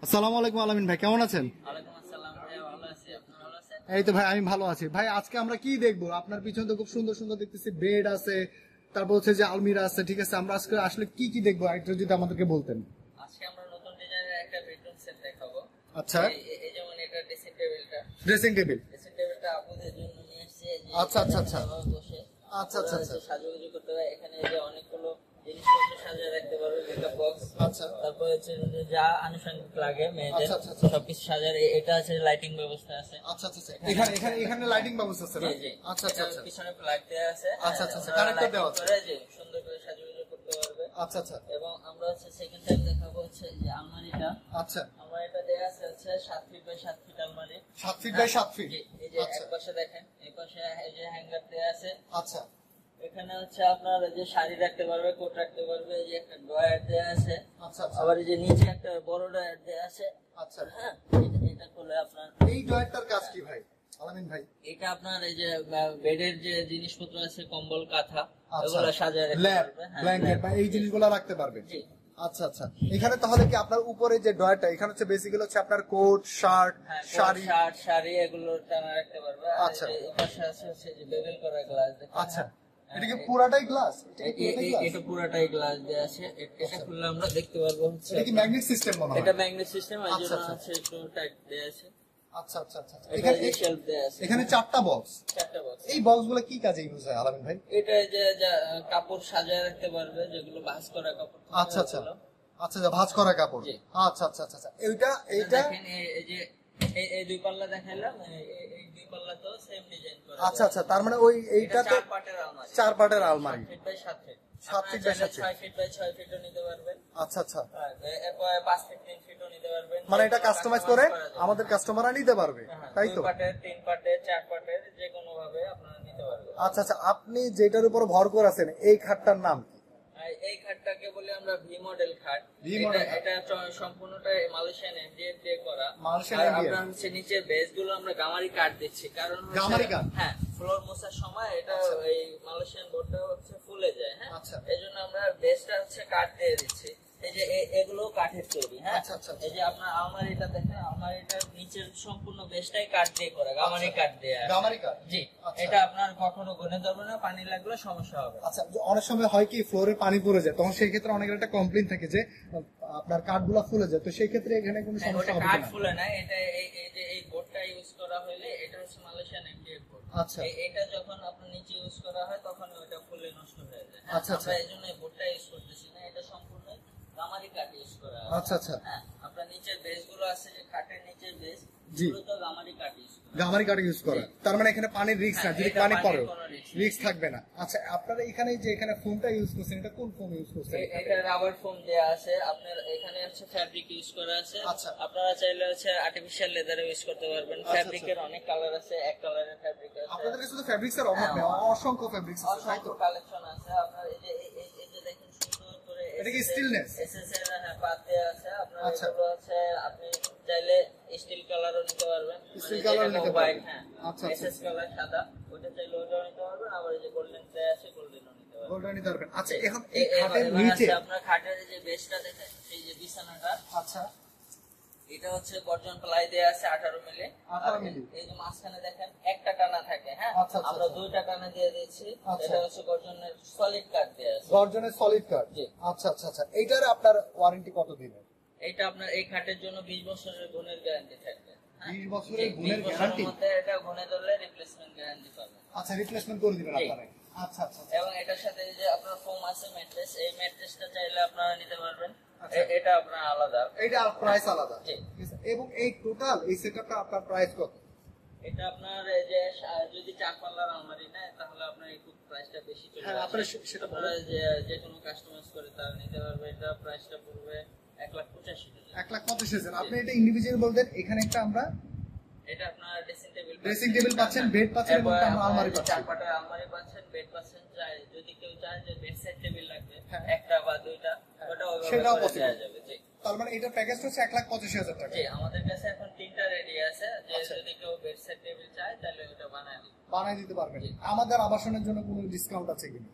আসসালামু আলাইকুম আলামিন ভাই, কেমন আছেন? ওয়ালাইকুম আসসালাম ভাই, ভালো আছি। আপনি ভালো আছেন? এই তো ভাই, আমি ভালো আছি ভাই। আজকে আমরা কি দেখবো? আপনার পিছনে তো খুব সুন্দর সুন্দর দেখতেছি বেড আছে, তারপর হচ্ছে যে আলমিরা আছে। ঠিক আছে, আমরা আজকে আসলে কি কি দেখবো একটু যদি আমাদেরকে বলতেন। আজকে আমরা নতুন ডিজাইনের একটা বেডরুম সেট দেখাবো। আচ্ছা, এই যেমন এটা ড্রেসিং টেবিল। ড্রেসিং টেবিলটা আপুদের জন্য নিয়ে এসেছি। এই যে আচ্ছা আচ্ছা আচ্ছা এখানে বসে আচ্ছা আচ্ছা আচ্ছা সাজুগুজু করতে হয়। এখানে এই যে অনেকগুলো জিনিসপত্র সাজিয়ে রাখতে পারবে, মেকআপ বক্স। আচ্ছা তারপর হচ্ছে যে যা আনুষঙ্গিক লাগে মেয়েদের আচ্ছা, আচ্ছা, আচ্ছা। সবকিছু সাজার। এটা আছে লাইটিং ব্যবস্থা আছে। আচ্ছা আচ্ছা আচ্ছা। এখানে এখানে এখানে লাইটিং ব্যবস্থা আছে না? জি জি, আচ্ছা আচ্ছা এটার আচ্ছা পিছনে প্লাগ দেওয়া আছে। আচ্ছা আচ্ছা আচ্ছা, ওরা কানেক্টর lighting দেওয়া আছে। করে যে সুন্দর করে সাজুগুজু করতে পারবে। আচ্ছা আচ্ছা এবং আমরা হচ্ছে সেকেন্ড টাইম দেখাবো হচ্ছে যে আলমারিটা। আচ্ছা। আলমারিটা দেয়া আছে হচ্ছে 7 ফিট বাই 7 ফিট আলমারি। 7 ফিট বাই 7 ফিট। জি, এই যে আচ্ছা এক পাশে দেখেন, এই পাশে এই যে হ্যাঙ্গার দেয়া আছে। আচ্ছা এখানে হচ্ছে আপনার এই যে শাড়ি রাখতে পারবে, কোট রাখতে পারবে। এই যে একটা ড্রয়ার দেয়া আছে। আচ্ছা আচ্ছা আবার এই যে নিচে একটা বড় ড্রয়ার দেয়া আছে। আচ্ছা। হ্যাঁ, এটা করলে আপনার এই ড্রয়ারটার কাজ কি ভাই আলামিন ভাই? এটা আপনার এই যে বেডের যে জিনিসপত্র আছে, কম্বল, কাঁথা, আচ্ছা, এগুলো সাজায় রাখতে ল্যাপ, পারবে। হ্যাঁ, ব্ল্যাঙ্কেট ল্যাপ। বা এই জিনিসগুলো রাখতে পারবে। জি। আচ্ছা আচ্ছা। এখানে তাহলে কি আপনার উপরে যে ড্রয়ারটা, এখানে হচ্ছে বেসিক্যালি হচ্ছে আপনার কোট, শার্ট, হ্যাঁ, কোট, শাড়ি। শার্ট, শাড়ি এগুলো টানা রাখতে পারবে। আর আচ্ছা। এই যে এই পাশে আছে হচ্ছে যে বেবেল করা গ্লাস। আচ্ছা, এটা কি পুরাটাই গ্লাস? এটা পুরাটাই গ্লাস দেওয়া আছে। এটা খুললে আমরা দেখতে পারবো হচ্ছে এটা কি ম্যাগনেট সিস্টেম মনে হয়? এটা ম্যাগনেট সিস্টেম, এর আচ্ছা, জন্য আচ্ছা। হচ্ছে একটু টাইট দেওয়া আছে। আচ্ছা আচ্ছা আচ্ছা আচ্ছা। এটা এখানে যে শেলফ দেওয়া আছে। এখানে 4টা বক্স। 4টা বক্স। এই বক্সগুলো কি কাজে ইউজ হয় আলামিন ভাই? এটা যে কাপড় সাজায় রাখতে পারবে, যেগুলো ভাঁজ করা কাপড় থাকে আচ্ছা আচ্ছা ওগুলো। আচ্ছা, যা ভাঁজ করা কাপড়। জি। আচ্ছা আচ্ছা আচ্ছা আচ্ছা। এইটা এইটা দেখেন এই যে এই দুই পাল্লা দেখাইলাম, এই দুই পাল্লা তো সেম ডিজাইন করা। আচ্ছা আচ্ছা, তার মানে ওই এইটা তো 4 পার্টের আলমারি। 4 পার্টের আলমারি। 7 feet by 7 feet. 7 feet by 7 feet. 6 feet by 6 ফিটও নিতে পারবেন। আচ্ছা আচ্ছা, আর এরপরে 5 ফিট 3 ফিটও নিতে পারবেন। মানে এটা কাস্টমাইজ করে আমাদের কাস্টমাররা নিতে পারবে, তাই তো? 2 পার্টের, 3 পার্টের, 4 পার্টের, যে কোনো ভাবে আপনারা নিতে পারবেন। আচ্ছা আচ্ছা, আপনি যেটার উপর ভর করে আছেন এই খাটটার নাম কি? আর এই খাটটাকে বলি আমরা ভি মডেল খাট। ভি মডেল খাট। এটা সম্পূর্ণটা মালয়েশিয়ান এমডিএফ দিয়ে করা। মালয়েশিয়ান আর MDF আপনার হচ্ছে নিচের বেস গুলো আমরা গামারি কাট দিচ্ছি, কারণ হচ্ছে- গামারি কাঠ? হ্যাঁ, ফ্লোর মোছার সময় এটা আচ্ছা। এই মালয়েশিয়ান বোর্ডটা হচ্ছে ফুলে যায়। হ্যাঁ, আচ্ছা। এজন্য আমরা বেসটা হচ্ছে কাঠ দিয়ে দিচ্ছি। এই যে এগুলো কাঠের তৈরি। হ্যাঁ, আচ্ছা, আচ্ছা, আচ্ছা। এই যে আপনার আলমারিটা দেখেন, আলমারিটার নিচের সম্পূর্ণ বেসটাই কাঠ দিয়ে করা, গামারি কাঠ দিয়ে। গামারি কাঠ? জি। আচ্ছা। এটা আপনার কখনো গনে ধরবে না, পানি লাগলে সমস্যা হবে না। আচ্ছা, অনেক সময় হয় কি ফ্লোরে পানি পড়ে যায়, তখন সেই ক্ষেত্রে অনেকের একটা কমপ্লেইন থাকে যে আপনার কাঠগুলো ফুলে যায়, তো সেই ক্ষেত্রে এখানে কোনো হ্যাঁ, সমস্যা ওটা হবে কাঠ না? ফুলে না। এটা এই যে এই বোর্ডটা ইউজ করা হলে, এটা হচ্ছে মালয়েশিয়ান এমডিএফ বোর্ড। আচ্ছা। এটা যখন আপনার নিচে ইউজ করা হয় তখন ওটা ফুলে নষ্ট হয়ে যায়। হ্যাঁ, আচ্ছা, আচ্ছা। আমরা এই জন্য এই বোর্ডটা ইউজ করতেছি না, এটা সম্পূর্ণ গামারি কাঠ ইউজ করা হয়। আচ্ছা আচ্ছা, হ্যাঁ, আপনার নিচের বেস গুলো আছে, যে খাটের নিচের বেস জি। গুলো তো গামারি কাঠ ইউজ করা হয়। গামারি কাঠ ইউজ করা, তার মানে এখানে পানির রিস্ক না, হ্যাঁ, যদি এটা পানি পানির পড়ে কোনো risk রিস্ক থাকবে না। আচ্ছা, আপনারা এখানে যে এখানে ফোমটা ইউজ করছেন, এটা কোন ফোম ইউজ করছেন? এটা রাবার ফোম দেয়া আছে। আপনার এখানে হচ্ছে ফ্যাব্রিক ইউজ করা আছে। আচ্ছা। আপনারা চাইলে হচ্ছে আর্টিফিশিয়াল লেদারও ইউজ করতে পারবেন। আচ্ছা, ফ্যাব্রিকের অনেক কালার আছে, এক কালারের ফ্যাব্রিক আছে। আপনাদের কাছে তো ফ্যাব্রিক্স এর অভাব নেই, অসংখ্য ফ্যাব্রিক্স আছে, তাই তো? অসংখ্য কালেকশন আছে। আপনার এই যে দেখেন সুন্দর করে এটা কি স্টিলনেস? এসএস এর পাত দেয়া আছে। আপনার আচ্ছা। এগুলো আছে, আপনি চাইলে স্টিল কালারও নিতে পারবেন। Steel colour যেটা নিতে white, পারবেন। হ্যাঁ, আচ্ছা, আচ্ছা। এসএস কালার সাদা, ওটা চাইলে ওটাও নিতে পারবেন। আবার এই যে গোল্ডেন দেয়া আছে, গোল্ডেনও নিতে পারবেন। গোল্ডেন নিতে পারবেন। আচ্ছা, এখন এই এবার খাটের আছে নিচে, আপনার খাটের যে বেসটা দেখেন, এই যে বিছানাটা, আচ্ছা এটা হচ্ছে গর্জন প্লাই দেয়া আছে 18 মিলি। 18 মিলি। এই যে মাঝখানে দেখেন একটা টানা থাকে। হ্যাঁ, আচ্ছা, আচ্ছা, আমরা আচ্ছা। 2টা টানা দিয়ে দিচ্ছি। আচ্ছা। এটা হচ্ছে গর্জনের সলিড কাঠ দেয়া আছে। গর্জনের সলিড কাঠ। জি। আচ্ছা আচ্ছা আচ্ছা, এইটার আপনার ওয়ারেন্টি কত দিনের? এটা আপনার এই খাটের জন্য 20 বছরের গুণের গ্যারান্টি থাকবে। হ্যাঁ, 20 বছরের জি, গুণের 20 বছরের গ্যারান্টি? মধ্যে এটা গুণে ধরলে রিপ্লেসমেন্ট গ্যারান্টি পাবেন। আচ্ছা, রিপ্লেসমেন্ট করে দিবেন জি। আপনারা? আচ্ছা আচ্ছা আচ্ছা। এবং এটার সাথে এই যে আপনার ফোম আছে ম্যাট্রেস, এই ম্যাট্রেসটা চাইলে আপনারা নিতে পারবেন। আচ্ছা। এটা আপনার আলাদা। এইটা প্রাইস আলাদা? জি। ঠিক আছে। এবং এই টোটাল এই সেটআপটা আপনার প্রাইস কত? এটা আপনার এই যে যদি 4 পাল্লার আলমারি নেয়, তাহলে আপনার একটু প্রাইসটা বেশি চলে হ্যাঁ, আসে। আপনারা সেটা আপনারা যে কোনো কাস্টমাইজ করে তারা নিতে পারবে। এটা প্রাইসটা পড়বে 1,85,000। 1,85,000। আপনি এটা ইন্ডিভিজুয়াল বলতেন, এখানে একটা আমরা এটা আপনার ড্রেসিং টেবিল পাচ্ছেন, বেড পাচ্ছেন এবং একটা আলমারি পাচ্ছেন। 4 পাটার আলমারি পাচ্ছেন, বেড পাচ্ছেন। যদি কেউ চায় যে বেড সেট টেবিল লাগবে, হ্যাঁ। একটা বা দুইটা, ওটাও সেটাও করে possible। দেওয়া যাবে। জি তার মানে এটা প্যাকেজটা হচ্ছে 1,85,000 টাকা। জি, আমাদের কাছে এখন 3টা রেডি আছে। যে আচ্ছা। যদি কেউ বেড সেট টেবিল চায়, তাহলে ওটা বানায় দিই। বানাই দিতে পারবেন। জি। আমাদের আবাসনের জন্য কোনো ডিসকাউন্ট আছে কিনা?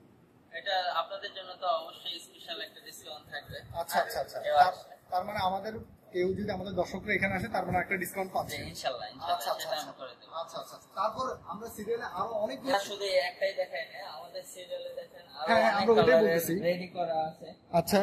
এটা আপনাদের জন্য তো অবশ্যই স্পেশাল একটা ডিসকাউন্ট থাকবে। আচ্ছা আচ্ছা আচ্ছা। কেউ আসলে। তার মানে আমাদের কেউ যদি আমাদের দর্শকরা এখানে আসে তার মানে একটা ডিসকাউন্ট পাচ্ছে। ইনশাআল্লাহ আচ্ছা আচ্ছা সেটা আচ্ছা আমি করে দেব। আচ্ছা আচ্ছা আচ্ছা। তারপর আমরা সিরিয়ালে আরো অনেক না শুধু এই একটাই দেখাই না, আমাদের সিরিয়ালে দেখেন আরো হ্যাঁ, হ্যাঁ, অনেক আমরা ওটাই কালারের বলতেছি। রেডি করা আছে। আচ্ছা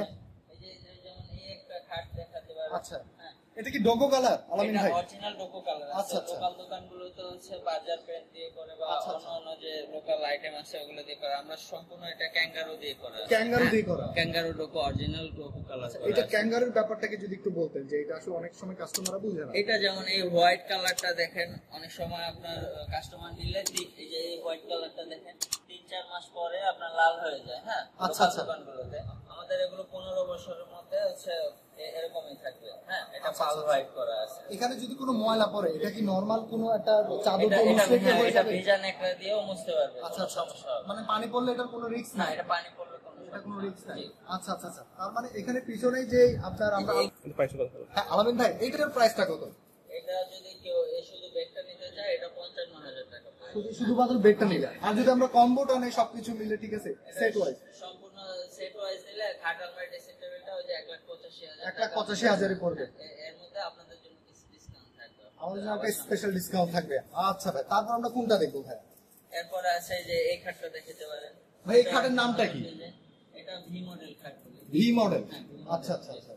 এই যে যেমন এই একটা খাট দেখাতে পারবো। আচ্ছা, হ্যাঁ, এটা কি ডোগো কালার আলামিন এটা ভাই? অরিজিনাল ডোকো কালার আছে। আচ্ছা, আচ্ছা। লোকাল দোকানগুলোতে হচ্ছে বাজার পেন দিয়ে করে বা আচ্ছা, আচ্ছা। অন্য যে লোকাল আইটেম আছে ওগুলো দিয়ে করে, আমরা সম্পূর্ণ এটা ক্যাঙ্গারু দিয়ে করা আছে। ক্যাঙ্গারু দিয়ে করা। ক্যাঙ্গারু ডোকো অরিজিনাল ডোকো কালার করা এটা আছে। ক্যাঙ্গারুর ব্যাপারটাকে যদি একটু বলতেন যে এটা আসলে অনেক সময় কাস্টমাররা বুঝে না। এটা যেমন এই হোয়াইট কালারটা দেখেন, অনেক সময় আপনার কাস্টমার নিলে এই যে এই হোয়াইট কালারটা দেখেন 3-4 মাস পরে আপনার লাল হয়ে যায়। হ্যাঁ, আচ্ছা, লোকাল আচ্ছা। দোকানগুলোতে আমাদের এগুলো 15 বছরের মধ্যে হচ্ছে এরকমই থাকবে। হ্যাঁ, এটা আচ্ছা, পাল আচ্ছা। হোয়াইট করা আছে। এখানে যদি কোনো ময়লা পড়ে এটা কি নরমাল কোনো একটা চাদর এটা দিয়ে এটা মুছলে কি হ্যাঁ, হয়ে এটা যাবে? ভেজা নেকড়া দিয়েও মুছতে পারবে। আচ্ছা কোনো আচ্ছা সমস্যা হবে না। মানে পানি পড়লে এটার কোনো রিস্ক না, নাই? এটা পানি পড়লে কোনো এটা কোনো সমস্যা রিস্ক নাই। জি। আচ্ছা আচ্ছা আচ্ছা। তার মানে এখানে পিছনেই যে আপনার আমরা এই- হ্যাঁ আলামিন ভাই এইটার প্রাইসটা কত? এটা যদি কেউ শুধু বেডটা নিতে চায় এটা 55,000 টাকা পড়বে। শুধুমাত্র বেডটা নিলে, আর যদি আমরা কম্বোটা নেই সবকিছু মিলে, ঠিক আছে সেট ওয়াইজ সম্পূর্ণ সেট ওয়াইজ নিলে খাট আলমারি ড্রেসিং টেবিলটা ওই যে 1,85,000 1,85,000 পড়বে। এর মধ্যে আপনাদের জন্য কিছু ডিসকাউন্ট থাকবে। আমাদের জন্য একটা স্পেশাল ডিসকাউন্ট থাকবে। আচ্ছা ভাই, তারপর আমরা কোনটা দেখবো ভাই? এরপরে আছে যে এই খাটটা দেখতে পারেন। ভাই, এই খাটের নামটা কি? এটা ভি মডেল খাট বলে। V model. হ্যাঁ, আচ্ছা আচ্ছা আচ্ছা।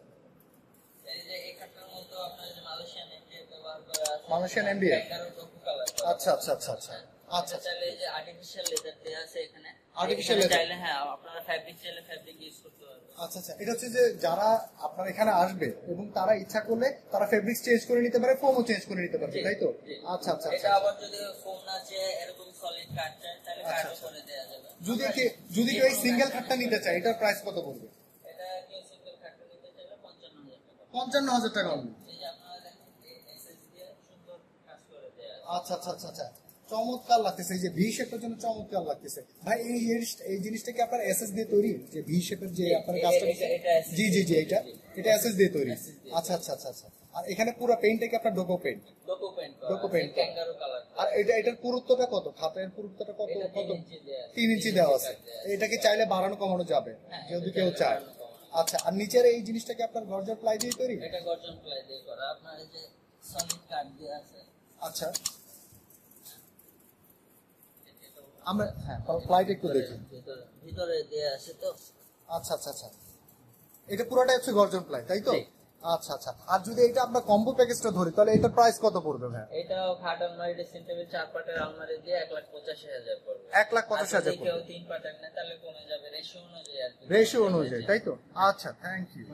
এই যে এই খাটটার মধ্যে আপনার যে মালয়েশিয়ান এমডিএফ ব্যবহার করা আছে। Malaysian MDF? Kangaroo duco colour. আচ্ছা আচ্ছা আচ্ছা আচ্ছা আচ্ছা। চাইলে এই যে আর্টিফিশিয়াল লেদার দেয়া আছে এখানে। Artificial এখানে leather? চাইলে হ্যাঁ আপনারা ফ্যাব্রিক চাইলে ফ্যাব্রিক ইউজ করতে পারবেন। আচ্ছা আচ্ছা, এটা হচ্ছে যে যারা আপনার এখানে আসবে এবং তারা ইচ্ছা করলে তারা ফেব্রিক্স চেঞ্জ করে নিতে পারে, ফোমও চেঞ্জ করে নিতে পারবে, তাই তো? জি। আচ্ছা আচ্ছা এটা আচ্ছা। আবার যদি ফোম না চেয়ে এরকম সলিড কাট চায় তাহলে আচ্ছা, কাটও আচ্ছা। করে দেওয়া যাবে। যদি কেউ এই সিঙ্গেল খাটটা নিতে চায় এটার প্রাইস কত পড়বে? এটা কেউ সিঙ্গেল খাটটা নিতে চাইলে 55,000 টাকা। 55,000 টাকা হবে। এই যে আপনারা দেখেন এই এসএস দিয়ে সুন্দর কাজ করে দেয়া আছে। আচ্ছা আচ্ছা আচ্ছা আচ্ছা, চমৎকার লাগতেছে। এই যে ভি শেপের জন্য চমৎকার লাগতেছে ভাই। এই জিনিসটা কি আপনার এসএস দিয়ে তৈরি? যে ভি শেপের যে আপনার কাজটা, এটা SS জি জি জি, এটা এসএস দিয়ে তৈরি। SS দিয়ে। আচ্ছা আচ্ছা আচ্ছা আচ্ছা। আর এখানে পুরো পেইন্টটা কি আপনার ডোকো পেইন্ট? ডোকো পেইন্ট করা। ডোকো পেইন্ট করা। Kangaroo colour. আর এটার পুরুত্বটা কত? খাতের পুরুত্বটা কত? এটা কত? 3 ইঞ্চি দেয়া আছে। 3 ইঞ্চি দেওয়া আছে। এটা কি চাইলে বাড়ানো কমানো যাবে হ্যাঁ, যদি এটা কেউ চাইলে চায়? বাড়ানো কমানো। আচ্ছা, আর নিচের এই জিনিসটা কি আপনার গর্জার প্লাই দিয়ে তৈরি? এটা গর্জন প্লাই দিয়ে করা। আপনার এই যে সলিড কাট দিয়ে আছে। আচ্ছা, আমরা হ্যাঁ প্লাইটা একটু দেখি। ভিতরে দেয়া আছে তো। আচ্ছা আচ্ছা আচ্ছা, এটা পুরোটাই হচ্ছে গর্জন প্লাই, তাই তো? জি। আচ্ছা আচ্ছা। আর যদি এটা আমরা কম্বো প্যাকেজটা ধরি তাহলে এটার প্রাইস কত পড়বে ভাই? এটাও খাট আলমারি ড্রেসিং টেবিল 4 পাটের আলমারি দিয়ে 1,85,000 পড়বে। 1,85,000 আর যদি কেউ পড়বে। 3 পাটের নেয় তাহলে কমে যাবে রেশিও অনুযায়ী আর কি। রেশিও অনুযায়ী, তাই তো? আচ্ছা, থ্যাংক ইউ।